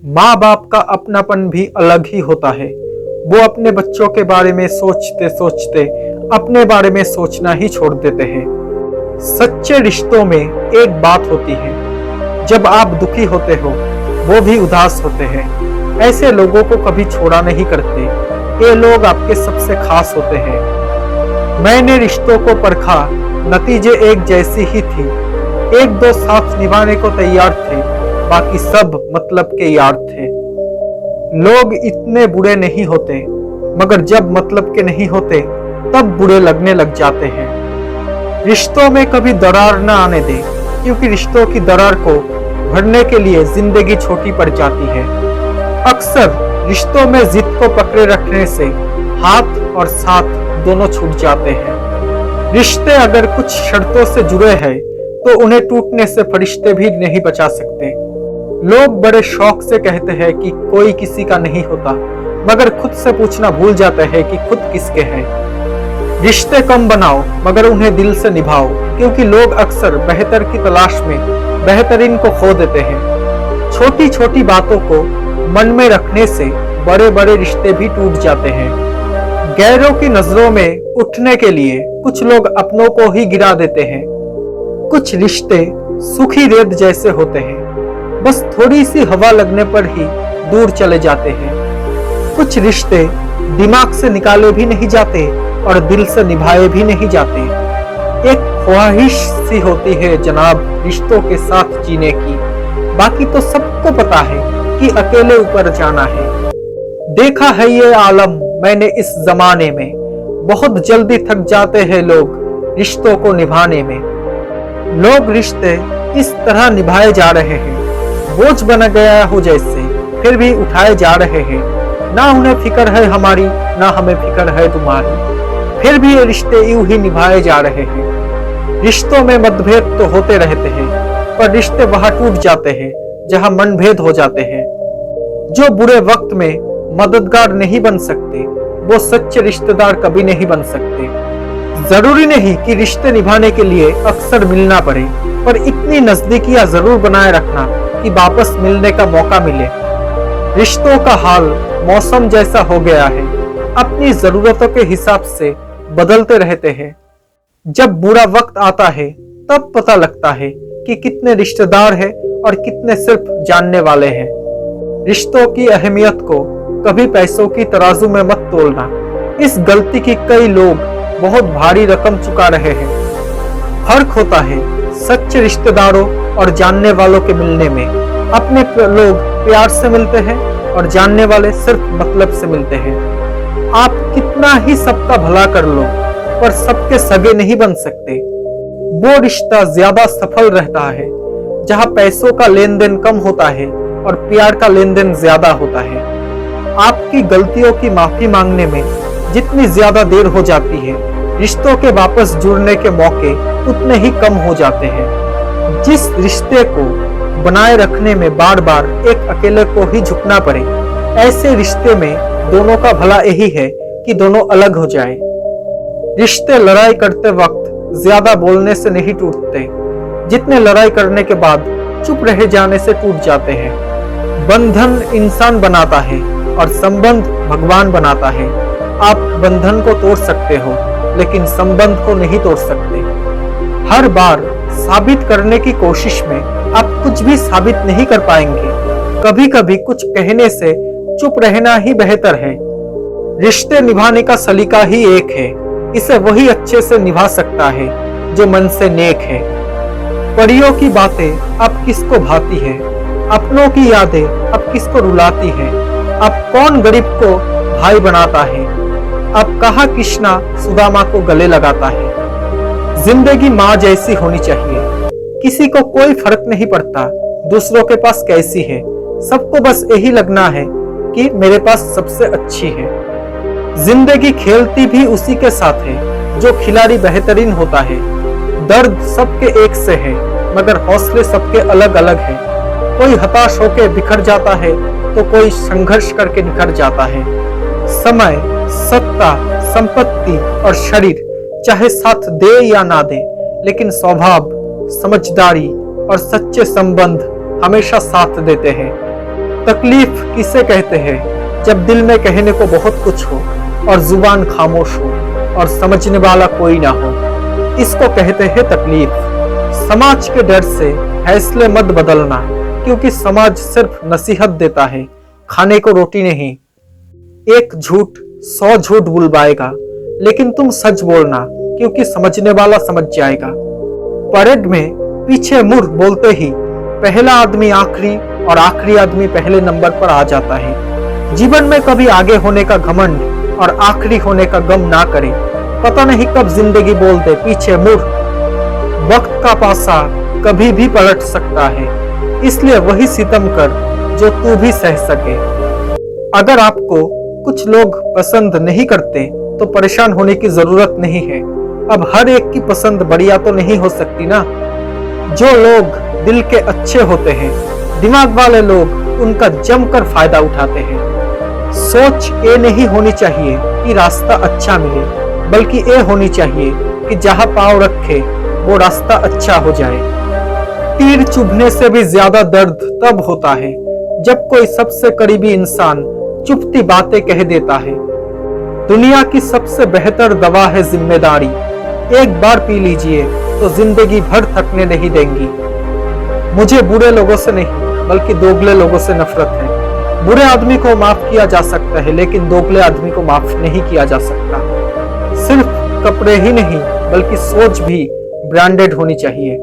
माँ बाप का अपनापन भी अलग ही होता है। वो अपने बच्चों के बारे में सोचते सोचते अपने बारे में सोचना ही छोड़ देते हैं। सच्चे रिश्तों में एक बात होती है, जब आप दुखी होते हो वो भी उदास होते हैं। ऐसे लोगों को कभी छोड़ा नहीं करते। ये लोग आपके सबसे खास होते हैं। मैंने रिश्तों को परखा, नतीजे एक जैसी ही थी। एक दो साथ निभाने को तैयार थे, बाकी सब मतलब के यार थे। लोग इतने बुरे नहीं होते, मगर जब मतलब के नहीं होते तब बुरे लगने लग जाते हैं। रिश्तों में कभी दरार न आने दें, क्योंकि रिश्तों की दरार को भरने के लिए जिंदगी छोटी पड़ जाती है। अक्सर रिश्तों में जिद को पकड़े रखने से हाथ और साथ दोनों छूट जाते हैं। रिश्ते अगर कुछ शर्तों से जुड़े हैं तो उन्हें टूटने से फरिश्ते भी नहीं बचा सकते। लोग बड़े शौक से कहते हैं कि कोई किसी का नहीं होता, मगर खुद से पूछना भूल जाते हैं कि खुद किसके हैं। रिश्ते कम बनाओ, मगर उन्हें दिल से निभाओ, क्योंकि लोग अक्सर बेहतर की तलाश में बेहतरीन को खो देते हैं। छोटी छोटी बातों को मन में रखने से बड़े बड़े रिश्ते भी टूट जाते हैं। गैरों की नजरों में उठने के लिए कुछ लोग अपनों को ही गिरा देते हैं। कुछ रिश्ते सूखी रेत जैसे होते हैं, बस थोड़ी सी हवा लगने पर ही दूर चले जाते हैं। कुछ रिश्ते दिमाग से निकाले भी नहीं जाते और दिल से निभाए भी नहीं जाते। एक ख्वाहिश सी होती है जनाब रिश्तों के साथ जीने की, बाकी तो सबको पता है कि अकेले ऊपर जाना है। देखा है ये आलम मैंने इस जमाने में, बहुत जल्दी थक जाते हैं लोग रिश्तों को निभाने में। लोग रिश्ते इस तरह निभाए जा रहे हैं, बोझ बन गया हो जैसे, फिर भी उठाए जा रहे हैं। ना उन्हें फिक्र है हमारी, ना हमें फिक्र है तुम्हारी, फिर भी ये रिश्ते यूं ही निभाए जा रहे हैं। रिश्तों में मतभेद तो होते रहते हैं, पर रिश्ते वहां टूट जाते हैं जहां मनभेद हो जाते हैं। जो बुरे वक्त में मददगार नहीं बन सकते, वो सच्चे रिश्तेदार कभी नहीं बन सकते। जरूरी नहीं कि रिश्ते निभाने के लिए अक्सर मिलना पड़े, पर इतनी नजदीकियां जरूर बनाए रखना कि वापस मिलने का मौका मिले। रिश्तों का हाल मौसम जैसा हो गया है, अपनी जरूरतों के हिसाब से बदलते रहते हैं। जब बुरा वक्त आता है तब पता लगता है कि कितने रिश्तेदार हैं और कितने सिर्फ जानने वाले हैं। रिश्तों की अहमियत को कभी पैसों की तराजू में मत तोलना। इस गलती की कई लोग बहुत भारी रकम चुका रहे हैं। फर्क होता है सच्चे रिश्तेदारों और जानने वालों के मिलने में। अपने लोग प्यार से मिलते हैं और जानने वाले सिर्फ मतलब से मिलते हैं। आप कितना ही सबका भला कर लो, पर सबके सगे नहीं बन सकते। वो रिश्ता ज्यादा सफल रहता है जहां पैसों का लेन देन कम होता है और प्यार का लेन देन ज्यादा होता है। आपकी गलतियों की माफी मांगने में जितनी ज्यादा देर हो जाती है, रिश्तों के वापस जुड़ने के मौके उतने ही कम हो जाते हैं। जिस रिश्ते को बनाए रखने में बार बार एक अकेले को ही झुकना पड़े, ऐसे रिश्ते में दोनों का भला यही है कि दोनों अलग हो जाए। रिश्ते लड़ाई करते वक्त ज्यादा बोलने से नहीं टूटते, जितने लड़ाई करने के बाद चुप रह जाने से टूट जाते हैं। बंधन इंसान बनाता है और संबंध भगवान बनाता है। आप बंधन को तोड़ सकते हो, लेकिन संबंध को नहीं तोड़ सकते। हर बार साबित करने की कोशिश में आप कुछ भी साबित नहीं कर पाएंगे। कभी कभी कुछ कहने से चुप रहना ही बेहतर है। रिश्ते निभाने का सलीका ही एक है, इसे वही अच्छे से निभा सकता है जो मन से नेक है। परियों की बातें अब किसको भाती है, अपनों की यादें अब किसको रुलाती है। अब कौन गरीब को भाई बनाता है, अब कहा कृष्णा सुदामा को गले लगाता है। जिंदगी माँ जैसी होनी चाहिए, किसी को कोई फर्क नहीं पड़ता दूसरों के पास कैसी है। सबको बस यही लगना है कि मेरे पास सबसे अच्छी है। जिंदगी खेलती भी उसी के साथ है जो खिलाड़ी बेहतरीन होता है। दर्द सबके एक से है, मगर हौसले सबके अलग अलग हैं। कोई हताश होकर बिखर जाता है तो कोई संघर्ष करके निखर जाता है। समय, सत्ता, संपत्ति और शरीर चाहे साथ दे या ना दे, लेकिन स्वभाव, समझदारी और सच्चे संबंध हमेशा साथ देते हैं। तकलीफ किसे कहते हैं जब दिल में कहने को बहुत कुछ हो और जुबान खामोश हो और समझने वाला कोई ना हो। इसको कहते हैं तकलीफ। समाज के डर से फैसले मत बदलना, क्योंकि समाज सिर्फ नसीहत देता है, खाने को रोटी नहीं। एक झूठ 100 झूठ बुलवाएगा, लेकिन तुम सच बोलना, क्योंकि समझने वाला समझ जाएगा। परेड में पीछे मुड़ बोलते ही पहला आदमी आखिरी और आखिरी आदमी पहले नंबर पर आ जाता है। जीवन में कभी आगे होने का घमंड और आखिरी होने का गम ना करे। पता नहीं कब जिंदगी बोल दे पीछे मुड़। वक्त का पासा कभी भी पलट सकता है, इसलिए वही सितम कर जो तू भी सह सके। अगर आपको कुछ लोग पसंद नहीं करते तो परेशान होने की जरूरत नहीं है। अब हर एक की पसंद बढ़िया तो नहीं हो सकती ना। जो लोग दिल के अच्छे होते हैं, दिमाग वाले लोग उनका जमकर फायदा उठाते हैं। सोच ये नहीं होनी चाहिए कि रास्ता अच्छा मिले, बल्कि ये होनी चाहिए कि जहां पांव रखे वो रास्ता अच्छा हो जाए। तीर चुभने से भी ज्यादा दर्द तब होता है जब कोई सबसे करीबी इंसान चुभती बातें कह देता है। दुनिया की सबसे बेहतर दवा है जिम्मेदारी। एक बार पी लीजिए तो जिंदगी भर थकने नहीं देंगी। मुझे बुरे लोगों से नहीं, बल्कि दोगले लोगों से नफरत है। बुरे आदमी को माफ किया जा सकता है, लेकिन दोगले आदमी को माफ नहीं किया जा सकता। सिर्फ कपड़े ही नहीं, बल्कि सोच भी ब्रांडेड होनी चाहिए।